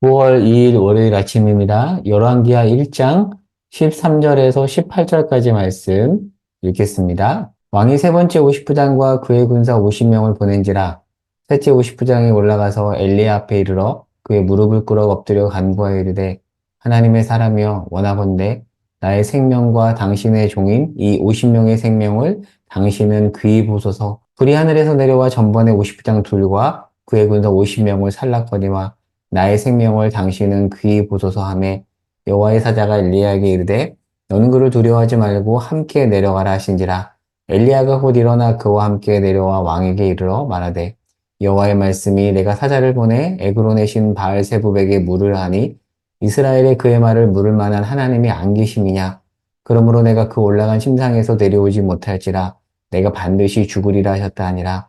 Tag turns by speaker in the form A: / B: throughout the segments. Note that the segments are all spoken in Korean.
A: 9월 2일 월요일 아침입니다. 열왕기하 1장 13절에서 18절까지 말씀 읽겠습니다. 왕이 세 번째 50부장과 그의 군사 50명을 보낸지라. 셋째 50부장이 올라가서 엘리야 앞에 이르러 그의 무릎을 꿇어 엎드려 간구하여 이르되 하나님의 사람이여 원하건대 나의 생명과 당신의 종인 이 50명의 생명을 당신은 귀히 보소서. 불이 하늘에서 내려와 전번에 50부장 둘과 그의 군사 50명을 살랐거니와 나의 생명을 당신은 귀히 보소서 하매 여호와의 사자가 엘리야에게 이르되 너는 그를 두려워하지 말고 함께 내려가라 하신지라. 엘리야가 곧 일어나 그와 함께 내려와 왕에게 이르러 말하되 여호와의 말씀이 내가 사자를 보내 에그론의 신 바알세불에게 물을 하니 이스라엘에 그의 말을 물을 만한 하나님이 안 계심이냐. 그러므로 내가 그 올라간 침상에서 내려오지 못할지라 내가 반드시 죽으리라 하셨다 하니라.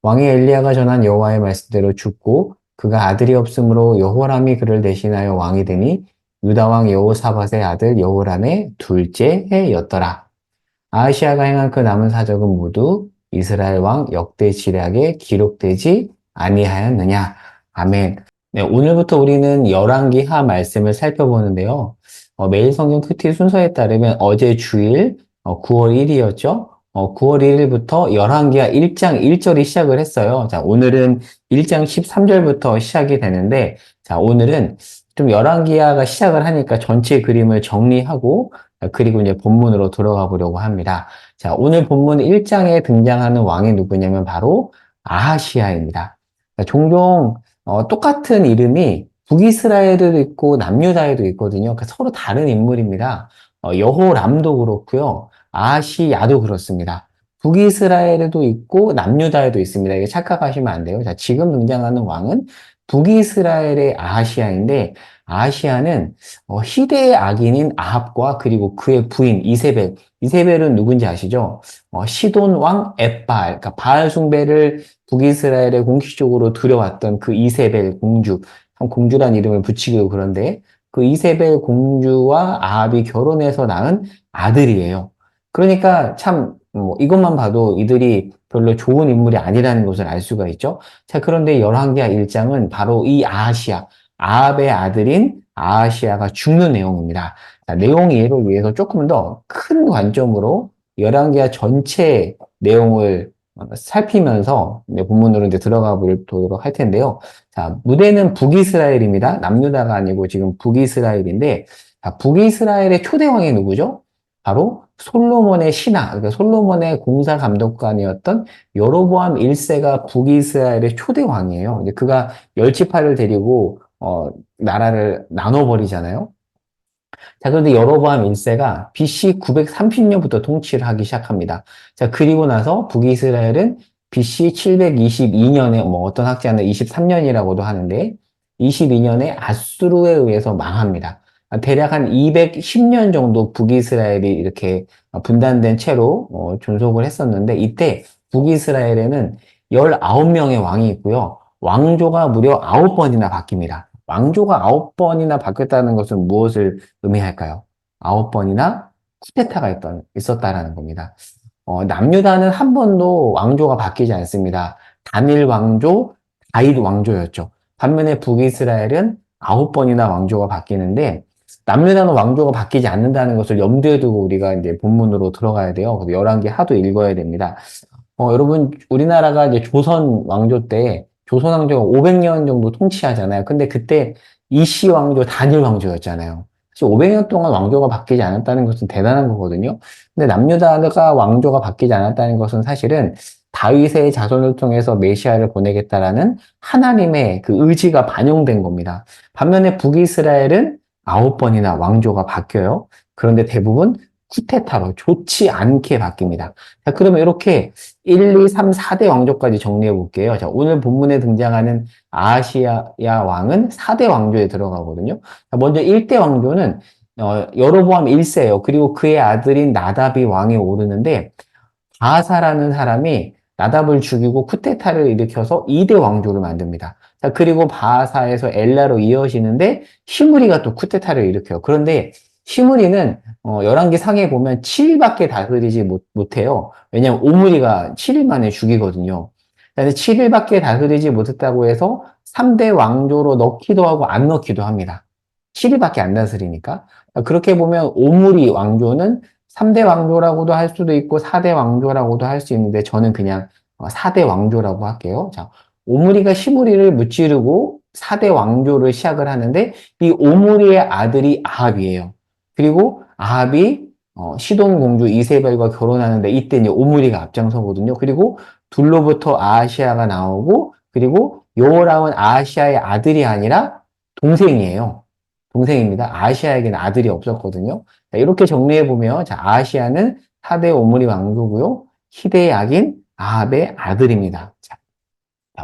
A: 왕이 엘리야가 전한 여호와의 말씀대로 죽고 그가 아들이 없으므로 여호람이 그를 대신하여 왕이 되니 유다 왕 여호사밧의 아들 여호람의 둘째 해였더라. 아하시아가 행한 그 남은 사적은 모두 이스라엘 왕 역대 지략에 기록되지 아니하였느냐. 아멘. 네, 오늘부터 우리는 열왕기하 말씀을 살펴보는데요. 매일 성경 큐티 순서에 따르면 어제 주일 9월 1일이었죠. 9월 1일부터 열왕기하 1장 1절이 시작을 했어요. 자, 오늘은 1장 13절부터 시작이 되는데, 자, 오늘은 좀 열왕기하가 시작을 하니까 전체 그림을 정리하고 그리고 이제 본문으로 들어가 보려고 합니다. 자, 오늘 본문 1장에 등장하는 왕이 누구냐면 바로 아하시아입니다. 종종 똑같은 이름이 북이스라엘에도 있고 남유다에도 있거든요. 그러니까 서로 다른 인물입니다. 여호람도 그렇고요. 아하시야도 그렇습니다. 북이스라엘에도 있고 남유다에도 있습니다. 이게 착각하시면 안 돼요. 자, 지금 등장하는 왕은 북이스라엘의 아하시아인데 아하시아는 시대의 악인인 아합과 그리고 그의 부인 이세벨. 이세벨은 누군지 아시죠? 시돈 왕 엣바알, 그러니까 바알 숭배를 북이스라엘에 공식적으로 들여왔던 그 이세벨 공주, 공주란 이름을 붙이기도 그런데 그 이세벨 공주와 아합이 결혼해서 낳은 아들이에요. 그러니까 참 이것만 봐도 이들이 별로 좋은 인물이 아니라는 것을 알 수가 있죠. 자, 그런데 열왕기하 1장은 바로 이 아하시아, 아합의 아들인 아하시아가 죽는 내용입니다. 자, 내용 이해를 위해서 조금 더 큰 관점으로 열왕기하 전체 내용을 살피면서 본문으로 이제 들어가 보도록 할 텐데요. 자, 무대는 북이스라엘입니다. 남유다가 아니고 지금 북이스라엘인데, 자, 북이스라엘의 초대왕이 누구죠? 바로 솔로몬의 신하, 그러니까 솔로몬의 공사 감독관이었던 여로보암 1세가 북이스라엘의 초대왕이에요. 이제 그가 열지파를 데리고 나라를 나눠버리잖아요. 자, 그런데 여로보암 1세가 BC 930년부터 통치를 하기 시작합니다. 자, 그리고 나서 북이스라엘은 BC 722년에 어떤 학자는 23년이라고도 하는데 22년에 아수르에 의해서 망합니다. 대략 한 210년 정도 북이스라엘이 이렇게 분단된 채로 존속을 했었는데 이때 북이스라엘에는 19명의 왕이 있고요. 왕조가 무려 9번이나 바뀝니다. 왕조가 9번이나 바뀌었다는 것은 무엇을 의미할까요? 9번이나 쿠데타가 있었다라는 겁니다. 남유다는 한 번도 왕조가 바뀌지 않습니다. 단일 왕조, 다윗 왕조였죠. 반면에 북이스라엘은 9번이나 왕조가 바뀌는데 남유다는 왕조가 바뀌지 않는다는 것을 염두에 두고 우리가 이제 본문으로 들어가야 돼요. 그래서 11개 하도 읽어야 됩니다. 여러분, 우리나라가 이제 조선 왕조 때, 조선 왕조가 500년 정도 통치하잖아요. 근데 그때 이씨 왕조, 단일 왕조였잖아요. 사실 500년 동안 왕조가 바뀌지 않았다는 것은 대단한 거거든요. 근데 남유다가 왕조가 바뀌지 않았다는 것은 사실은 다윗의 자손을 통해서 메시아를 보내겠다라는 하나님의 그 의지가 반영된 겁니다. 반면에 북이스라엘은 9번이나 왕조가 바뀌어요. 그런데 대부분 쿠데타로 좋지 않게 바뀝니다. 자, 그러면 이렇게 1, 2, 3, 4대 왕조까지 정리해 볼게요. 자, 오늘 본문에 등장하는 아하시야 왕은 4대 왕조에 들어가거든요. 자, 먼저 1대 왕조는 여로보암 1세예요. 그리고 그의 아들인 나답이 왕에 오르는데 바하사라는 사람이 나답을 죽이고 쿠데타를 일으켜서 2대 왕조를 만듭니다. 자, 그리고 바하사에서 엘라로 이어지는데 시므리가 또 쿠데타를 일으켜요. 그런데 시므리는 열왕기 상에 보면 7일밖에 다스리지 못해요. 왜냐하면 오므리가 7일 만에 죽이거든요. 그래서 7일밖에 다스리지 못했다고 해서 3대 왕조로 넣기도 하고 안 넣기도 합니다. 7일밖에 안 다스리니까. 그렇게 보면 오므리 왕조는 3대 왕조라고도 할 수도 있고 4대 왕조라고도 할 수 있는데 저는 그냥 4대 왕조라고 할게요. 자, 오므리가 시므리를 무찌르고 4대 왕조를 시작을 하는데 이 오므리의 아들이 아합이에요. 그리고 아합이 시돈 공주 이세벨과 결혼하는데 이때 이제 오므리가 앞장서거든요. 그리고 둘로부터 아하시아가 나오고 그리고 요호람은 아하시아의 아들이 아니라 동생이에요. 동생입니다. 아하시아에게는 아들이 없었거든요. 자, 이렇게 정리해 보면 자, 아하시아는 4대 오므리 왕조고요. 희대의 악인 아합의 아들입니다. 자,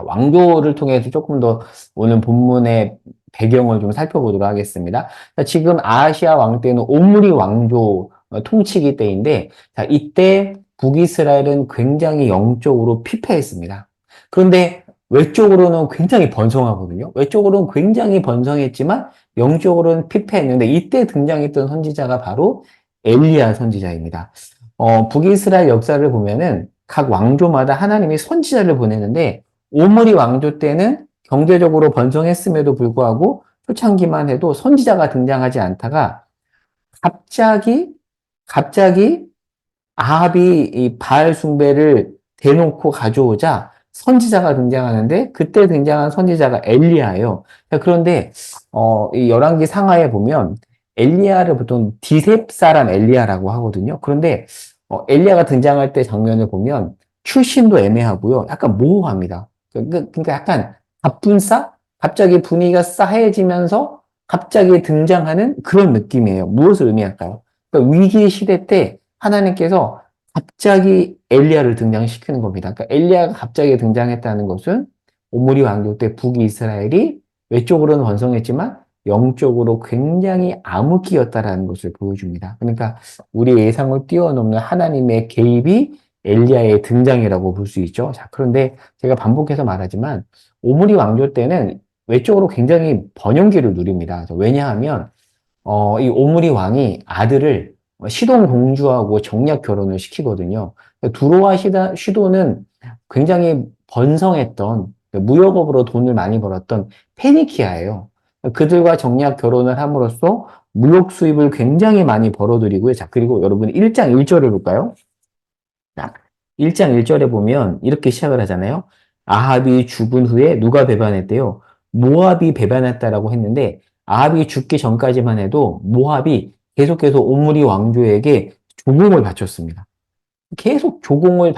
A: 왕조를 통해서 조금 더 오늘 본문의 배경을 좀 살펴보도록 하겠습니다. 자, 지금 아하시아 왕 때는 오므리 왕조 통치기 때인데 자, 이때 북이스라엘은 굉장히 영적으로 피폐했습니다. 그런데 외적으로는 굉장히 번성하거든요. 외적으로는 굉장히 번성했지만 영적으로는 피폐했는데 이때 등장했던 선지자가 바로 엘리야 선지자입니다. 북이스라엘 역사를 보면은 각 왕조마다 하나님이 선지자를 보내는데 오므리 왕조 때는 경제적으로 번성했음에도 불구하고 초창기만 해도 선지자가 등장하지 않다가 갑자기 갑자기 아합이 이 바알 숭배를 대놓고 가져오자 선지자가 등장하는데 그때 등장한 선지자가 엘리야예요. 그런데 이 열왕기 상하에 보면 엘리야를 보통 디셉 사람 엘리야라고 하거든요. 그런데 엘리야가 등장할 때 장면을 보면 출신도 애매하고요. 약간 모호합니다. 그러니까 약간 갑분싸? 갑자기 분위기가 싸해지면서 갑자기 등장하는 그런 느낌이에요. 무엇을 의미할까요? 그러니까 위기 시대 때 하나님께서 갑자기 엘리야를 등장시키는 겁니다. 그러니까 엘리야가 갑자기 등장했다는 것은 오므리 왕조 때 북이스라엘이 외적으로는 번성했지만 영적으로 굉장히 암흑기였다라는 것을 보여줍니다. 그러니까 우리 예상을 뛰어넘는 하나님의 개입이 엘리야의 등장이라고 볼 수 있죠. 자, 그런데 제가 반복해서 말하지만 오므리 왕조 때는 외적으로 굉장히 번영기를 누립니다. 왜냐하면 이 오므리 왕이 아들을 시돈 공주하고 정략 결혼을 시키거든요. 두로와 시돈은 굉장히 번성했던 무역업으로 돈을 많이 벌었던 페니키아예요. 그들과 정략 결혼을 함으로써 무역 수입을 굉장히 많이 벌어들이고요. 자, 그리고 여러분 1장 1절을 볼까요? 자, 1장 1절에 보면 이렇게 시작을 하잖아요. 아합이 죽은 후에 누가 배반했대요? 모압이 배반했다라고 했는데 아합이 죽기 전까지만 해도 모압이 계속해서 오므리 왕조에게 조공을 바쳤습니다. 계속 조공을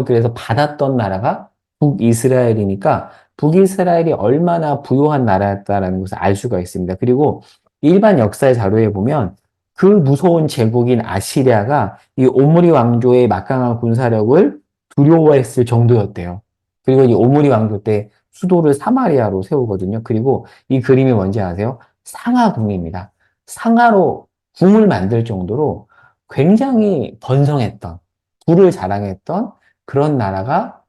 A: 그래서 받았던 나라가 북이스라엘이니까 북이스라엘이 얼마나 부유한 나라였다라는 것을 알 수가 있습니다. 그리고 일반 역사의 자료에 보면 그 무서운 제국인 아시리아가 이 오므리 왕조의 막강한 군사력을 두려워했을 정도였대요. 그리고 이 오므리 왕조 때 수도를 사마리아로 세우거든요. 그리고 이 그림이 뭔지 아세요? 상하궁입니다. 상하로 궁을 만들 정도로 굉장히 번성했던, 부를 자랑했던 그런 나라가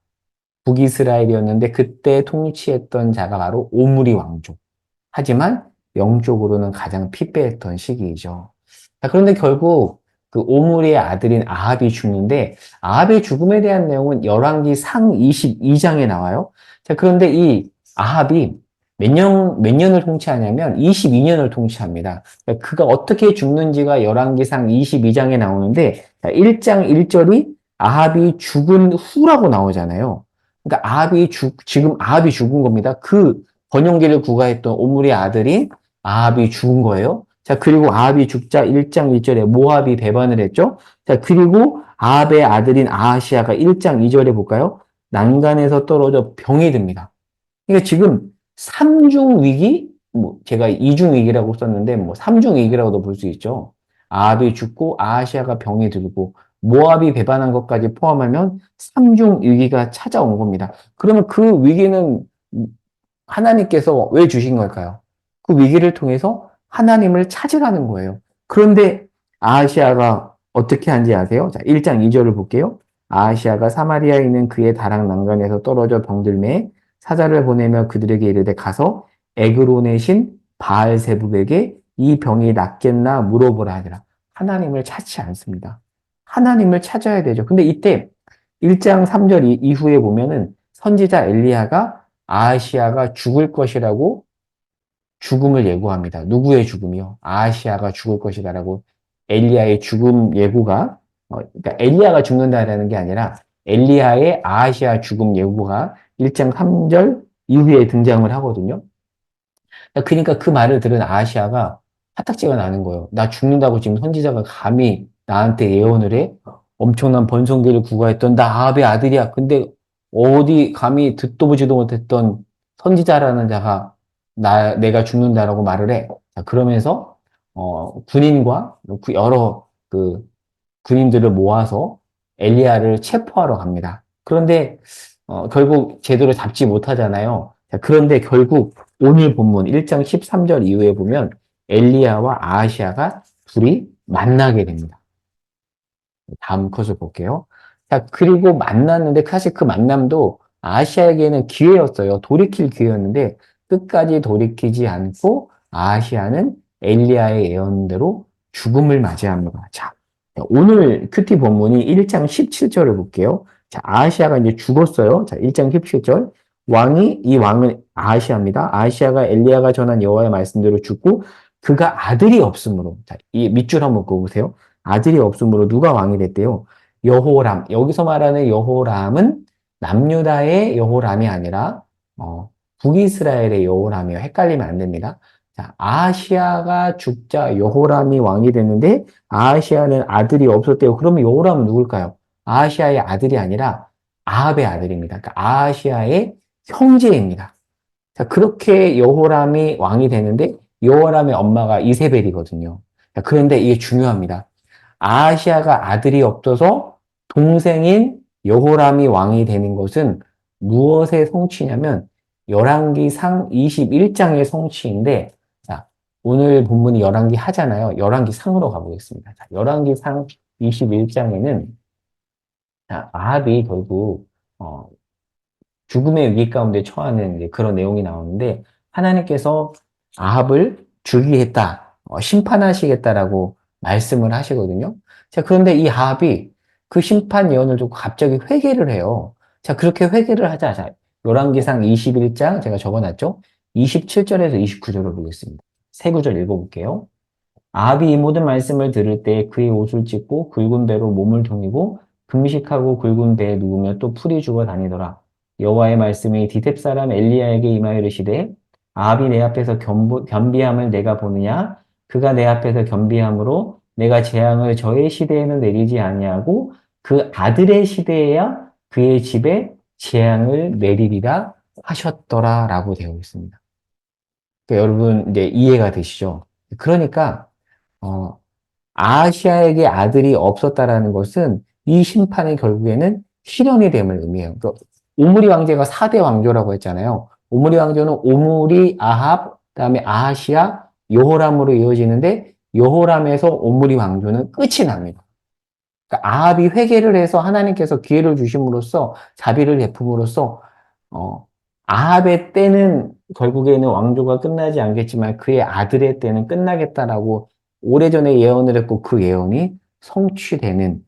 A: 북이스라엘이었는데 그때 통치했던 자가 바로 오므리 왕조. 하지만 영적으로는 가장 피폐했던 시기이죠. 자, 그런데 결국 그 오므리의 아들인 아합이 죽는데 아합의 죽음에 대한 내용은 열왕기 상 22장에 나와요. 자, 그런데 이 아합이 몇 년을 통치하냐면 22년을 통치합니다. 그가 어떻게 죽는지가 열왕기상 22장에 나오는데 1장 1절이 아합이 죽은 후라고 나오잖아요. 그러니까 지금 아합이 죽은 겁니다. 그 번영기를 구가했던 오므리의 아들인 아합이 죽은 거예요. 자, 그리고 아합이 죽자 1장 1절에 모압이 배반을 했죠. 자, 그리고 아합의 아들인 아하시아가 1장 2절에 볼까요? 난간에서 떨어져 병이 듭니다. 그러니까 지금 3중 위기, 뭐 제가 2중 위기라고 썼는데 뭐 3중 위기라고도 볼 수 있죠. 아합이 죽고 아하시아가 병이 들고 모압이 배반한 것까지 포함하면 3중 위기가 찾아온 겁니다. 그러면 그 위기는 하나님께서 왜 주신 걸까요? 그 위기를 통해서 하나님을 찾으라는 거예요. 그런데 아하시아가 어떻게 한지 아세요? 자, 1장 2절을 볼게요. 아하시아가 사마리아에 있는 그의 다락 난간에서 떨어져 병들매 사자를 보내며 그들에게 이르되 가서 에그론의 신 바알세붑에게 이 병이 낫겠나 물어보라 하더라. 하나님을 찾지 않습니다. 하나님을 찾아야 되죠. 근데 이때 1장 3절 이후에 보면은 선지자 엘리야가 아하시아가 죽을 것이라고 죽음을 예고합니다. 누구의 죽음이요? 아하시아가 죽을 것이다라고 엘리야의 죽음 예고가 그러니까 엘리야가 죽는다라는 게 아니라 엘리야의 아하시아 죽음 예고가 1장 3절 이후에 등장을 하거든요. 그러니까 그 말을 들은 아하시아가 화딱지가 나는 거예요. 나 죽는다고 지금 선지자가 감히 나한테 예언을 해? 엄청난 번성기를 구가했던 나 아합의 아들이야. 근데 어디 감히 듣도 보지도 못했던 선지자라는 자가 내가 죽는다라고 말을 해. 자, 그러면서 군인과 여러 그 군인들을 모아서 엘리야를 체포하러 갑니다. 그런데 결국 제대로 잡지 못하잖아요. 자, 그런데 결국 오늘 본문 1장 13절 이후에 보면 엘리야와 아하시아가 둘이 만나게 됩니다. 다음 컷을 볼게요. 자, 그리고 만났는데 사실 그 만남도 아시아에게는 기회였어요. 돌이킬 기회였는데 끝까지 돌이키지 않고 아시아는 엘리야의 예언대로 죽음을 맞이합니다. 자, 오늘 큐티 본문이 1장 17절을 볼게요. 자, 아시아가 이제 죽었어요. 자, 1장 17절. 이 왕은 아시아입니다. 아시아가 엘리야가 전한 여호와의 말씀대로 죽고 그가 아들이 없으므로. 자, 이 밑줄 한번 그어보세요. 아들이 없으므로 누가 왕이 됐대요? 여호람. 여기서 말하는 여호람은 남유다의 여호람이 아니라 북이스라엘의 여호람이에요. 헷갈리면 안 됩니다. 자, 아하시아가 죽자 여호람이 왕이 됐는데 아하시아는 아들이 없었대요. 그러면 여호람은 누굴까요? 아하시아의 아들이 아니라 아합의 아들입니다. 그러니까 아하시아의 형제입니다. 자, 그렇게 여호람이 왕이 되는데 여호람의 엄마가 이세벨이거든요. 자, 그런데 이게 중요합니다. 아하시아가 아들이 없어서 동생인 여호람이 왕이 되는 것은 무엇의 성취냐면 열왕기상 21장의 성취인데 자, 오늘 본문이 열왕기 하잖아요. 열왕기 상으로 가보겠습니다. 자, 열왕기상 21장에는 아합이 결국 죽음의 위기 가운데 처하는 그런 내용이 나오는데 하나님께서 아합을 죽이겠다, 심판하시겠다라고 말씀을 하시거든요. 자, 그런데 이 아합이 그 심판 예언을 듣고 갑자기 회개를 해요. 자, 그렇게 회개를 하자. 자, 열왕기상 21장 제가 적어놨죠? 27절에서 29절을 보겠습니다. 세 구절 읽어볼게요. 아합이 이 모든 말씀을 들을 때 그의 옷을 찢고 굵은 배로 몸을 동이고 금식하고 굵은 배에 누우며 또 풀이 죽어 다니더라. 여호와의 말씀이 디뎁 사람 엘리야에게 임하여 이르시되 아합이 내 앞에서 겸비함을 내가 보느냐 그가 내 앞에서 겸비함으로 내가 재앙을 저의 시대에는 내리지 아니하고 그 아들의 시대에야 그의 집에 재앙을 내리리라 하셨더라라고 되어 있습니다. 그러니까 여러분 이제 이해가 되시죠? 그러니까 어, 아시아에게 아들이 없었다라는 것은 이 심판은 결국에는 실현이 됨을 의미해요. 그러니까 오므리 왕제가 4대 왕조라고 했잖아요. 오므리 왕조는 오므리, 아합, 그다음에 아하시아, 여호람으로 이어지는데 여호람에서 오므리 왕조는 끝이 납니다. 그러니까 아합이 회개를 해서 하나님께서 기회를 주심으로써 자비를 베품으로써 어, 아합의 때는 결국에는 왕조가 끝나지 않겠지만 그의 아들의 때는 끝나겠다라고 오래전에 예언을 했고 그 예언이 성취되는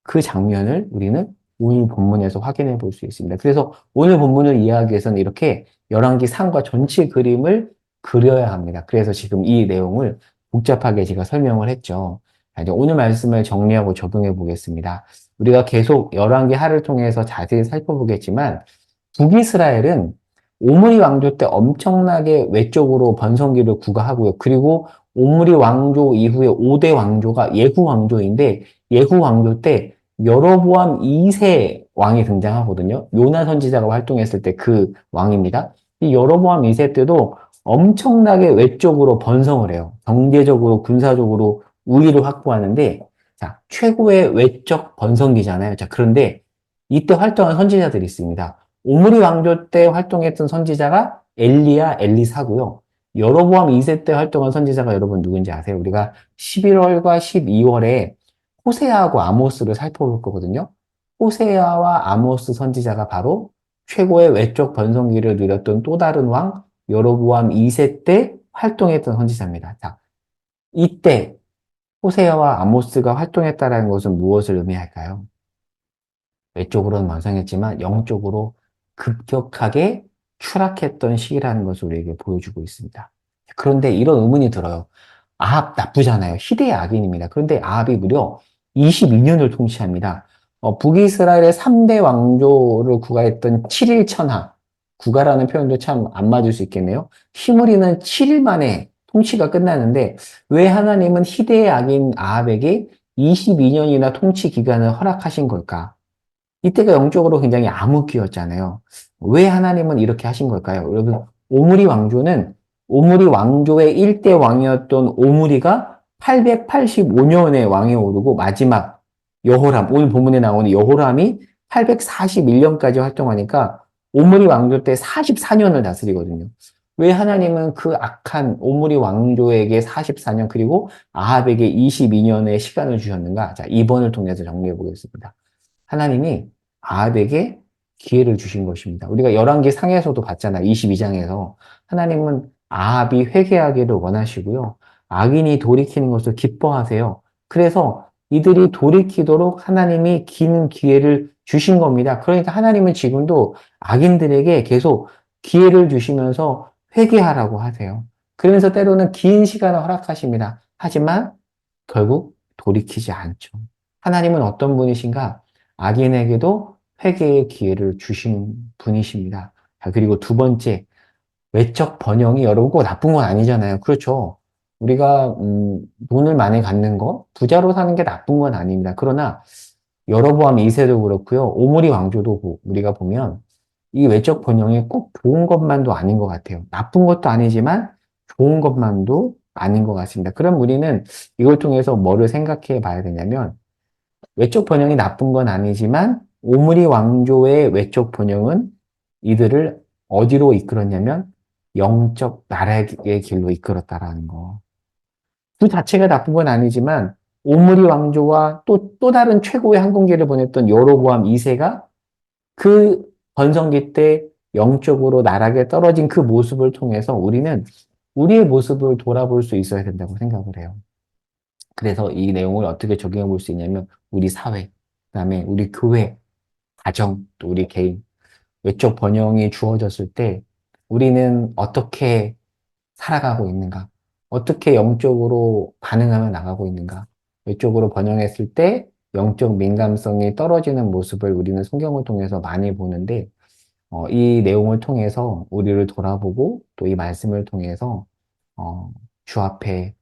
A: 그 장면을 우리는 오늘 본문에서 확인해 볼 수 있습니다. 그래서 오늘 본문을 이해하기 위해서는 이렇게 열왕기 상과 전체 그림을 그려야 합니다. 그래서 지금 이 내용을 복잡하게 제가 설명을 했죠. 자, 이제 오늘 말씀을 정리하고 적용해 보겠습니다. 우리가 계속 열왕기 하를 통해서 자세히 살펴보겠지만 북이스라엘은 오므리 왕조 때 엄청나게 외적으로 번성기를 구가하고요. 그리고 오므리 왕조 이후에 5대 왕조가 예후 왕조인데 예후 왕조 때 여로보암 2세 왕이 등장하거든요. 요나 선지자가 활동했을 때 그 왕입니다. 이 여로보암 2세 때도 엄청나게 외적으로 번성을 해요. 경제적으로, 군사적으로 우위를 확보하는데, 자, 최고의 외적 번성기잖아요. 자, 그런데 이때 활동한 선지자들이 있습니다. 오므리 왕조 때 활동했던 선지자가 엘리야, 엘리사고요. 여로보암 2세 때 활동한 선지자가 여러분 누군지 아세요? 우리가 11월과 12월에 호세아하고 아모스를 살펴볼 거거든요. 호세아와 아모스 선지자가 바로 최고의 외적 번성기를 누렸던 또 다른 왕 여로보암 2세 때 활동했던 선지자입니다. 자, 이때 호세아와 아모스가 활동했다는 것은 무엇을 의미할까요? 외적으로는 완성했지만 영적으로 급격하게 추락했던 시기라는 것을 우리에게 보여주고 있습니다. 그런데 이런 의문이 들어요. 아합 나쁘잖아요. 희대의 악인입니다. 그런데 아합이 무려 22년을 통치합니다. 북이스라엘의 3대 왕조를 구가했던 7일 천하. 구가라는 표현도 참 안 맞을 수 있겠네요. 시므리는 7일 만에 통치가 끝나는데 왜 하나님은 희대의 악인 아합에게 22년이나 통치 기간을 허락하신 걸까? 이때가 영적으로 굉장히 암흑기였잖아요. 왜 하나님은 이렇게 하신 걸까요? 여러분, 오므리 왕조는 오므리 왕조의 1대 왕이었던 오므리가 885년에 왕에 오르고 마지막 여호람, 오늘 본문에 나오는 여호람이 841년까지 활동하니까 오므리 왕조 때 44년을 다스리거든요. 왜 하나님은 그 악한 오므리 왕조에게 44년 그리고 아합에게 22년의 시간을 주셨는가? 자, 2번을 통해서 정리해 보겠습니다. 하나님이 아합에게 기회를 주신 것입니다. 우리가 열왕기 상에서도 봤잖아요. 22장에서. 하나님은 아합이 회개하기를 원하시고요. 악인이 돌이키는 것을 기뻐하세요. 그래서 이들이 돌이키도록 하나님이 긴 기회를 주신 겁니다. 그러니까 하나님은 지금도 악인들에게 계속 기회를 주시면서 회개하라고 하세요. 그러면서 때로는 긴 시간을 허락하십니다. 하지만 결국 돌이키지 않죠. 하나님은 어떤 분이신가? 악인에게도 회개의 기회를 주신 분이십니다. 자, 그리고 두 번째, 외적 번영이 여러분 꼭 나쁜 건 아니잖아요. 그렇죠. 우리가 돈을 많이 갖는 거, 부자로 사는 게 나쁜 건 아닙니다. 그러나 여로보암 2세도 그렇고요. 오므리 왕조도 우리가 보면 이 외적 번영이 꼭 좋은 것만도 아닌 것 같아요. 나쁜 것도 아니지만 좋은 것만도 아닌 것 같습니다. 그럼 우리는 이걸 통해서 뭐를 생각해 봐야 되냐면 외적 번영이 나쁜 건 아니지만 오므리 왕조의 외적 번영은 이들을 어디로 이끌었냐면 영적 나락의 길로 이끌었다라는 거. 그 자체가 나쁜 건 아니지만 오므리 왕조와 또 다른 최고의 항공기를 보냈던 여로보암 2세가 그 전성기 때 영적으로 나락에 떨어진 그 모습을 통해서 우리는 우리의 모습을 돌아볼 수 있어야 된다고 생각을 해요. 그래서 이 내용을 어떻게 적용해 볼 수 있냐면 우리 사회, 그다음에 우리 교회, 가정, 또 우리 개인, 외적 번영이 주어졌을 때 우리는 어떻게 살아가고 있는가? 어떻게 영적으로 반응하며 나가고 있는가? 외적으로 번영했을 때 영적 민감성이 떨어지는 모습을 우리는 성경을 통해서 많이 보는데 이 내용을 통해서 우리를 돌아보고 또 이 말씀을 통해서 어, 주 앞에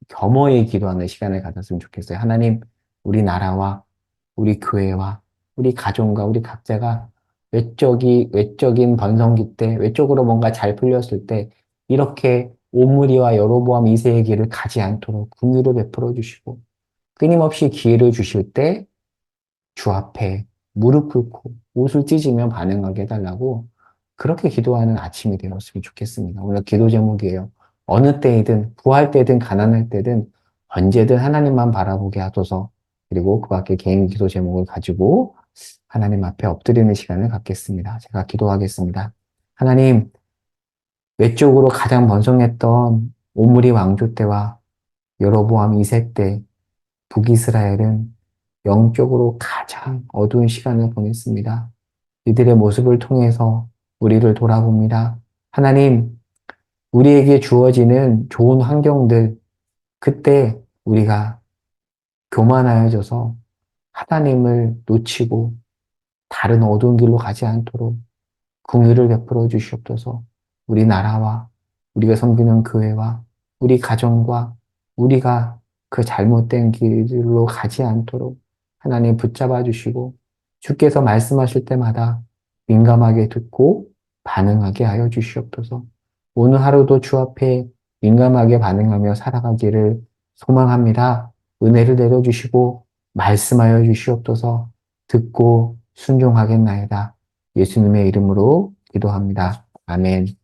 A: 겸허히 기도하는 시간을 가졌으면 좋겠어요. 하나님, 우리 나라와 우리 교회와 우리 가정과 우리 각자가 외적인 번성기 때, 외적으로 뭔가 잘 풀렸을 때, 이렇게 오므리와 여로보암 2세의 길을 가지 않도록 긍휼을 베풀어 주시고, 끊임없이 기회를 주실 때 주 앞에 무릎 꿇고 옷을 찢으며 반응하게 해달라고 그렇게 기도하는 아침이 되었으면 좋겠습니다. 오늘 기도 제목이에요. 어느 때이든 부할 때든 가난할 때든 언제든 하나님만 바라보게 하소서. 그리고 그 밖에 개인 기도 제목을 가지고 하나님 앞에 엎드리는 시간을 갖겠습니다. 제가 기도하겠습니다. 하나님, 외적으로 가장 번성했던 오므리 왕조 때와 여로보암 2세 때 북이스라엘은 영적으로 가장 어두운 시간을 보냈습니다. 이들의 모습을 통해서 우리를 돌아봅니다. 하나님, 우리에게 주어지는 좋은 환경들, 그때 우리가 교만하여져서 하나님을 놓치고 다른 어두운 길로 가지 않도록 긍휼을 베풀어 주시옵소서. 우리 나라와 우리가 섬기는 교회와 우리 가정과 우리가 그 잘못된 길로 가지 않도록 하나님 붙잡아 주시고 주께서 말씀하실 때마다 민감하게 듣고 반응하게 하여 주시옵소서. 오늘 하루도 주 앞에 민감하게 반응하며 살아가기를 소망합니다. 은혜를 내려주시고 말씀하여 주시옵소서. 듣고 순종하겠나이다. 예수님의 이름으로 기도합니다. 아멘.